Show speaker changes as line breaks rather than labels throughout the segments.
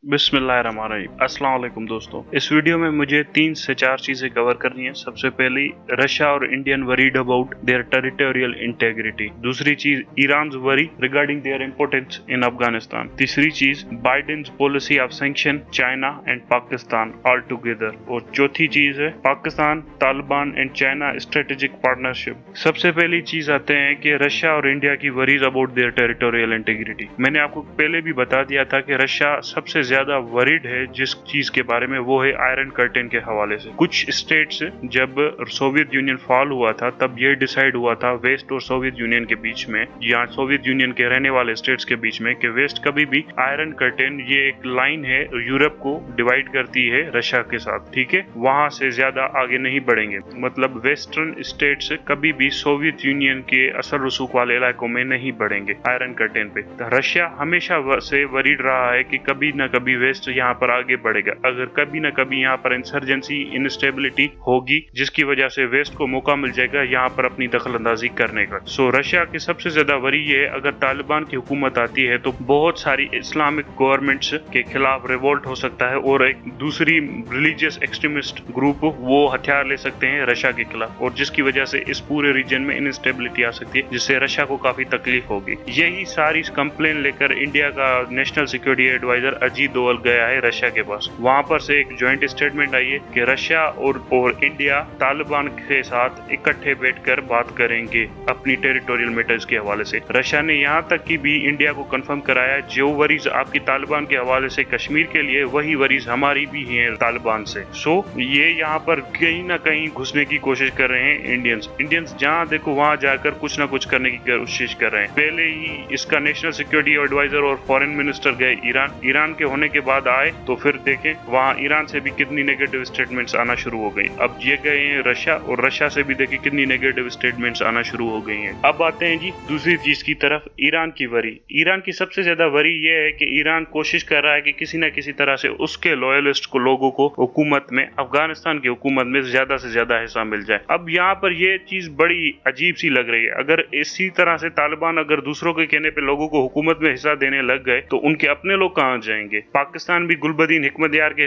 बिस्मिल्लाहिर्रहमानिर्रहीम। अस्सलाम वालेकुम दोस्तों। इस वीडियो में मुझे 3 से 4 चीजें कवर करनी है। सबसे पहली, रशिया और Indian worried about their territorial integrity. दूसरी चीज, Iran worry regarding their importance in Afghanistan. तीसरी चीज, Biden policy of sanction China and Pakistan all together. और चौथी चीज है Pakistan, Taliban and China strategic partnership. सबसे पहली चीज आते हैं कि रशिया और इंडिया की worries about their territorial integrity. मैंने आपको पहले भी बता दिया था कि रशिया सबसे ज्यादा वरीड है जिस चीज के बारे में, वो है आयरन कर्टेन के हवाले से। कुछ स्टेट्स, जब सोवियत यूनियन फॉल हुआ था तब ये डिसाइड हुआ था वेस्ट और सोवियत यूनियन के बीच में, या सोवियत यूनियन के रहने वाले स्टेट्स के बीच में, कि वेस्ट कभी भी आयरन कर्टेन, ये एक लाइन है यूरोप को डिवाइड करती है रशिया के साथ, ठीक है, वहां से ज्यादा आगे नहीं बढ़ेंगे। मतलब वेस्टर्न स्टेट्स कभी भी सोवियत यूनियन के असर रसूख वाले इलाकों में नहीं बढ़ेंगे आयरन कर्टेन पे। रशिया हमेशा से वरीड रहा है कि कभी न कभी वेस्ट यहाँ पर आगे बढ़ेगा। अगर कभी न कभी यहाँ पर इंसर्जेंसी, इनस्टेबिलिटी होगी जिसकी वजह से वेस्ट को मौका मिल जाएगा यहाँ पर अपनी दखल अंदाजी करने का। सो रशिया की सबसे ज्यादा वरी ये है, अगर तालिबान की हुकूमत आती है तो बहुत सारी इस्लामिक गवर्नमेंट्स के खिलाफ रिवोल्ट हो सकता है और एक दूसरी रिलीजियस एक्सट्रीमिस्ट ग्रुप वो हथियार ले सकते हैं रशिया के खिलाफ, और जिसकी वजह से इस पूरे रीजन में इनस्टेबिलिटी आ सकती है, जिससे रशिया को काफी तकलीफ होगी। यही सारी कंप्लेन लेकर इंडिया का national security advisor Ajit Doval गया है रशिया के पास। वहां पर से एक ज्वाइंट स्टेटमेंट आई है कि रशिया और इंडिया तालिबान के साथ इकट्ठे बैठकर बात करेंगे अपनी टेरिटोरियल मैटर्स के हवाले से। रशिया ने यहां तक कि भी इंडिया को कंफर्म कराया, जो वरीज आपकी तालिबान के हवाले से कश्मीर के लिए, वही वरीज हमारी भी हैं तालिबान से। सो ये यहाँ पर कहीं ना कहीं घुसने की कोशिश कर रहे हैं इंडियंस जहाँ देखो वहां जाकर कुछ ना कुछ करने की कोशिश कर रहे हैं। पहले ही इसका नेशनल सिक्योरिटी एडवाइजर और फॉरेन मिनिस्टर गए ईरान के होने के बाद आए, तो फिर देखें वहां ईरान से भी कितनी नेगेटिव स्टेटमेंट्स आना शुरू हो गई। अब ये गए हैं रशिया, और रशिया से भी देखें कितनी नेगेटिव स्टेटमेंट्स आना शुरू हो गई हैं। अब आते हैं जी दूसरी चीज की तरफ, ईरान की वरी। ईरान की सबसे ज्यादा वरी ये है कि ईरान कोशिश कर रहा है कि किसी न किसी तरह से उसके लॉयलिस्ट को, लोगों को हुकूमत में, अफगानिस्तान की हुकूमत में ज्यादा से ज्यादा हिस्सा मिल जाए। अब यहाँ पर ये चीज बड़ी अजीब सी लग रही है। अगर इसी तरह से तालिबान अगर दूसरों के कहने पे लोगों को हुकूमत में हिस्सा देने लग गए तो उनके अपने लोग कहाँ जाएंगे। पाकिस्तान भी गुलबदीन हिकमतयार के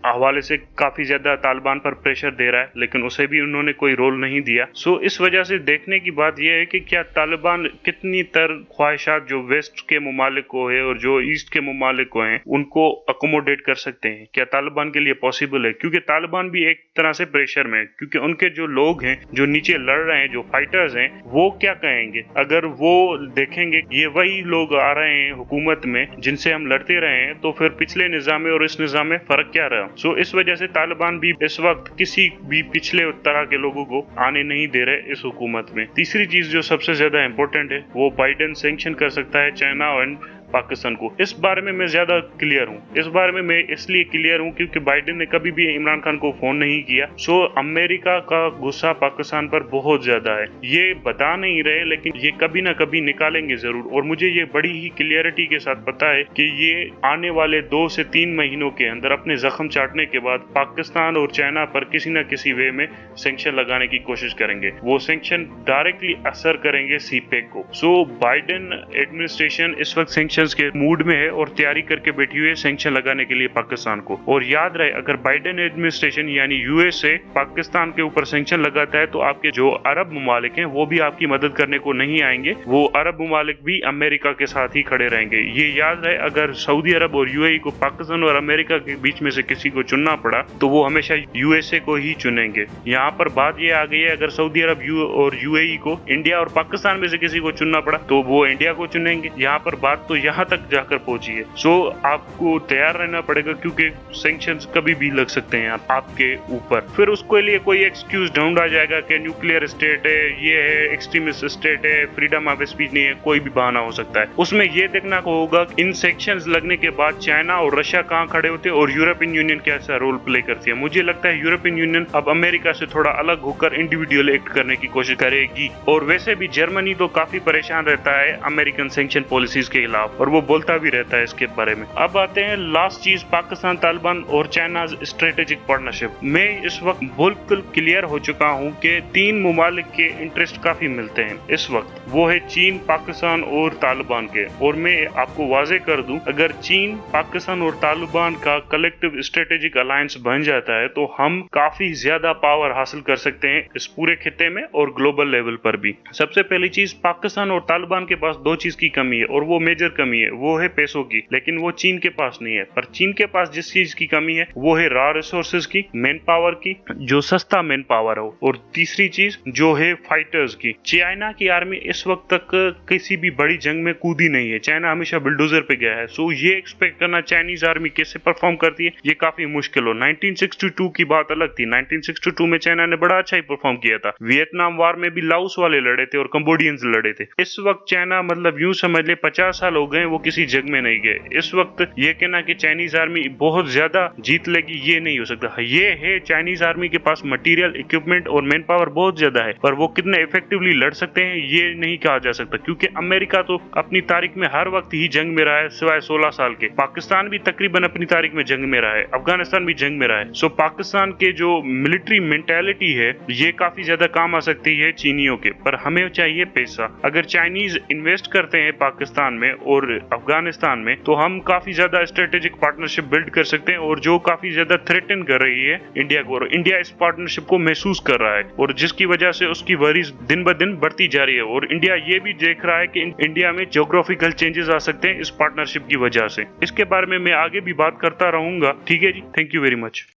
हवाले से काफी ज्यादा तालिबान पर प्रेशर दे रहा है, लेकिन उसे भी उन्होंने कोई रोल नहीं दिया। सो इस वजह से देखने की बात यह है कि क्या तालिबान कितनी ख्वाहिशात जो वेस्ट के ममालिक को है और जो ईस्ट के ममालिक को है उनको अकोमोडेट कर सकते हैं। क्या तालिबान के लिए पॉसिबल है? क्योंकि तालिबान भी एक तरह से प्रेशर में है, क्योंकि उनके जो लोग हैं, जो नीचे लड़ रहे हैं, जो फाइटर्स हैं, वो क्या कहेंगे अगर वो देखेंगे ये वही लोग आ रहे हैं हुकूमत में जिनसे हम लड़ते रहे हैं, तो फिर पिछले निजाम में और इस निजाम में फर्क क्या रहा। सो इस वजह से तालिबान भी इस वक्त किसी भी पिछले तरह के लोगों को आने नहीं दे रहे इस हुकूमत में। तीसरी चीज जो सबसे ज्यादा इंपॉर्टेंट है, वो बाइडेन सैंक्शन कर सकता है चाइना एंड पाकिस्तान को। इस बारे में मैं ज्यादा क्लियर हूँ। इस बारे में मैं इसलिए क्लियर हूँ क्योंकि बाइडेन ने कभी भी इमरान खान को फोन नहीं किया। सो अमेरिका का गुस्सा पाकिस्तान पर बहुत ज्यादा है। ये बता नहीं रहे, लेकिन ये कभी ना कभी निकालेंगे जरूर। और मुझे ये बड़ी ही क्लियरिटी के साथ पता है कि ये आने वाले 2 से 3 महीनों के अंदर अपने जख्म चाटने के बाद पाकिस्तान और चाइना पर किसी न किसी वे में सैंक्शन लगाने की कोशिश करेंगे। वो सैंक्शन डायरेक्टली असर करेंगे सीपेक को। सो बाइडेन एडमिनिस्ट्रेशन इस वक्त सैंक्शन के मूड में है और तैयारी करके बैठी हुई है सैंक्शन लगाने के लिए पाकिस्तान को। और याद रहे, अगर बाइडेन एडमिनिस्ट्रेशन यानी यूएसए पाकिस्तान के ऊपर सैंक्शन लगाता है तो आपके जो अरब ममालिक हैं वो भी आपकी मदद करने को नहीं आएंगे। वो अरब ममालिक भी अमेरिका के साथ ही खड़े रहेंगे। ये याद रहे, अगर सऊदी अरब और यूएई को पाकिस्तान और अमेरिका के बीच में से किसी को चुनना पड़ा तो वो हमेशा यूएसए को ही चुनेंगे। यहाँ पर बात ये आ गई है, अगर सऊदी अरब और यूएई को इंडिया और पाकिस्तान में से किसी को चुनना पड़ा तो वो इंडिया को चुनेंगे। यहाँ पर बात तो यहाँ तक जाकर पहुंची है। सो आपको तैयार रहना पड़ेगा, क्योंकि सैंक्शंस कभी भी लग सकते हैं आपके ऊपर। फिर उसके लिए कोई एक्सक्यूज ढूंढा जाएगा कि न्यूक्लियर स्टेट है, ये है, एक्सट्रीमिस्ट स्टेट है, फ्रीडम ऑफ स्पीच नहीं है, कोई भी बहाना हो सकता है। उसमें ये देखना होगा इन सैंक्शंस लगने के बाद चाइना और रशिया कहाँ खड़े होते हैं और यूरोपियन यूनियन कैसा रोल प्ले करती है। मुझे लगता है यूरोपियन यूनियन अब अमेरिका से थोड़ा अलग होकर इंडिविजुअल एक्ट करने की कोशिश करेगी। और वैसे भी जर्मनी तो काफी परेशान रहता है अमेरिकन सैंक्शन पॉलिसीज के खिलाफ। और वो बोलता भी रहता है इसके बारे में। अब आते हैं लास्ट चीज, पाकिस्तान, तालिबान और चाइना स्ट्रेटेजिक पार्टनरशिप। मैं इस वक्त बिल्कुल क्लियर हो चुका हूँ कि तीन ममालिक के इंटरेस्ट काफी मिलते हैं इस वक्त, वो है चीन, पाकिस्तान और तालिबान के। और मैं आपको वाजे कर दूं, अगर चीन, पाकिस्तान और तालिबान का कलेक्टिव स्ट्रेटेजिक अलायंस बन जाता है तो हम काफी ज्यादा पावर हासिल कर सकते हैं इस पूरे खिते में और ग्लोबल लेवल पर भी। सबसे पहली चीज, पाकिस्तान और तालिबान के पास दो चीज की कमी है और वो मेजर कमी है, वो है पैसों की, लेकिन वो चीन के पास नहीं है। पर चीन के पास जिस चीज की कमी है वो है रॉ रिसोर्सेज की, मैन पावर की, जो सस्ता मैन पावर हो, और तीसरी चीज जो है फाइटर्स की। चाइना की आर्मी इस वक्त तक किसी भी बड़ी जंग में कूदी नहीं है, चाइना हमेशा बुलडोजर पे गया है। सो ये एक्सपेक्ट करना चाइनीज आर्मी कैसे परफॉर्म करती है ये काफी मुश्किल हो। 1962 की बात अलग थी, 1962 में चाइना ने बड़ा अच्छा ही परफॉर्म किया था। वियतनाम वार में भी लाओस वाले लड़े थे और कंबोडियंस लड़े थे। इस वक्त चाइना, मतलब यूं समझ ले 50 साल हो गए वो किसी जंग में नहीं गए। इस वक्त ये कहना कि चाइनीज आर्मी बहुत ज्यादा जीत लेगी, ये नहीं हो सकता। ये है, चाइनीज आर्मी के पास मटेरियल, इक्विपमेंट और मैन पावर बहुत ज्यादा है, पर वो कितने इफेक्टिवली लड़ सकते हैं ये नहीं कहा जा सकता, क्योंकि अमेरिका तो अपनी तारीख में हर वक्त ही जंग में रहा है सिवाय 16 साल के। पाकिस्तान भी तकरीबन अपनी तारीख में जंग में रहा है, अफगानिस्तान भी जंग में रहा है। सो पाकिस्तान के जो मिलिट्री मेंटालिटी है ये काफी ज्यादा काम आ सकती है चीनियों के, पर हमें चाहिए पैसा। अगर चाइनीज इन्वेस्ट करते हैं पाकिस्तान में और अफगानिस्तान में तो हम काफी ज्यादा स्ट्रेटेजिक पार्टनरशिप बिल्ड कर सकते हैं, और जो काफी ज्यादा थ्रेटन कर रही है इंडिया को, और इंडिया इस पार्टनरशिप को महसूस कर रहा है और जिसकी वजह से उसकी वरीज दिन ब दिन बढ़ती जा रही है। और इंडिया ये भी देख रहा है कि इंडिया में ज्योग्राफिकल चेंजेस आ सकते हैं इस पार्टनरशिप की वजह से। इसके बारे में मैं आगे भी बात करता रहूंगा। ठीक है जी, थैंक यू वेरी मच।